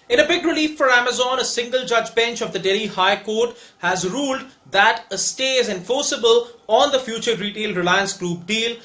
In a big relief for Amazon, a single judge bench of the Delhi High Court has ruled that a stay is enforceable on the future Retail-Reliance Group deal.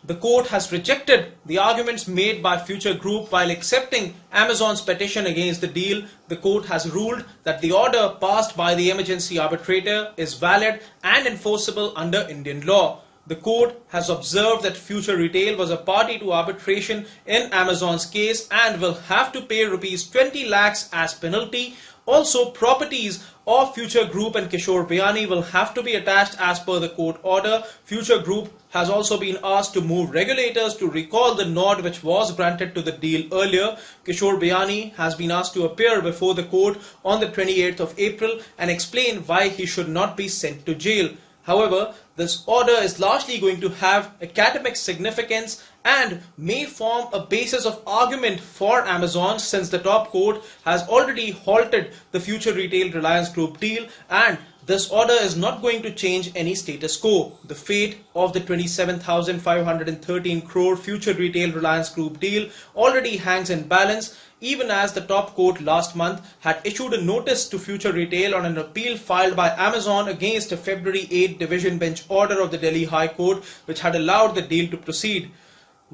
The court has rejected the arguments made by Future Group while accepting Amazon's petition against the deal. The court has ruled that the order passed by the emergency arbitrator is valid and enforceable under Indian law. The court has observed that Future Retail was a party to arbitration in Amazon's case and will have to pay rupees 20 lakhs as penalty. Also, properties of Future Group and Kishore Biyani will have to be attached as per the court order. Future Group has also been asked to move regulators to recall the nod which was granted to the deal earlier. Kishore Biyani has been asked to appear before the court on the 28th of April and explain why he should not be sent to jail. However, this order is largely going to have academic significance and may form a basis of argument for Amazon, since the top court has already halted the future Retail-Reliance Group deal, and this order is not going to change any status quo. The fate of the 27,513 crore future Retail-Reliance Group deal already hangs in balance, even as the top court last month had issued a notice to Future Retail on an appeal filed by Amazon against a February 8 division bench order of the Delhi High Court which had allowed the deal to proceed.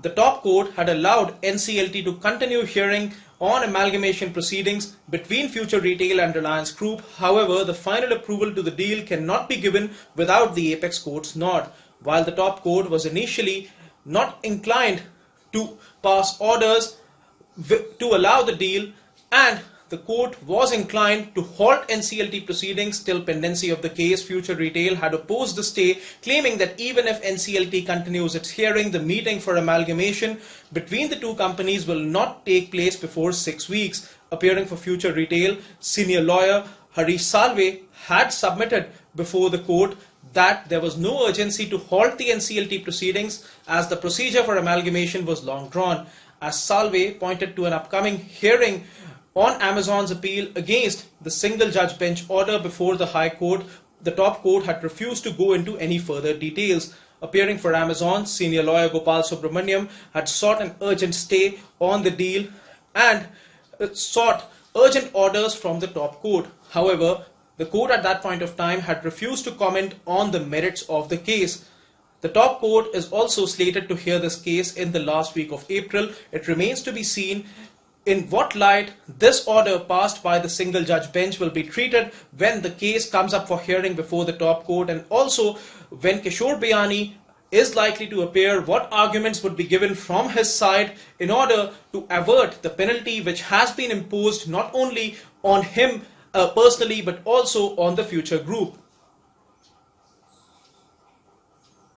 The top court had allowed NCLT to continue hearing on amalgamation proceedings between Future Retail and Reliance Group. However, the final approval to the deal cannot be given without the apex court's nod. While the top court was initially not inclined to pass orders to allow the deal, and the court was inclined to halt NCLT proceedings till pendency of the case, Future Retail had opposed the stay, claiming that even if NCLT continues its hearing, the meeting for amalgamation between the two companies will not take place before 6 weeks. Appearing for Future Retail, senior lawyer Harish Salve had submitted before the court that there was no urgency to halt the NCLT proceedings as the procedure for amalgamation was long drawn. As Salve pointed to an upcoming hearing on Amazon's appeal against the single judge bench order before the High Court, the top court had refused to go into any further details. Appearing for Amazon, senior lawyer Gopal Subramaniam had sought an urgent stay on the deal and sought urgent orders from the top court. However, the court at that point of time had refused to comment on the merits of the case. The top court is also slated to hear this case in the last week of April. It remains to be seen in what light this order passed by the single judge bench will be treated when the case comes up for hearing before the top court, and also when Kishore Biyani is likely to appear, what arguments would be given from his side in order to avert the penalty which has been imposed not only on him personally but also on the Future Group.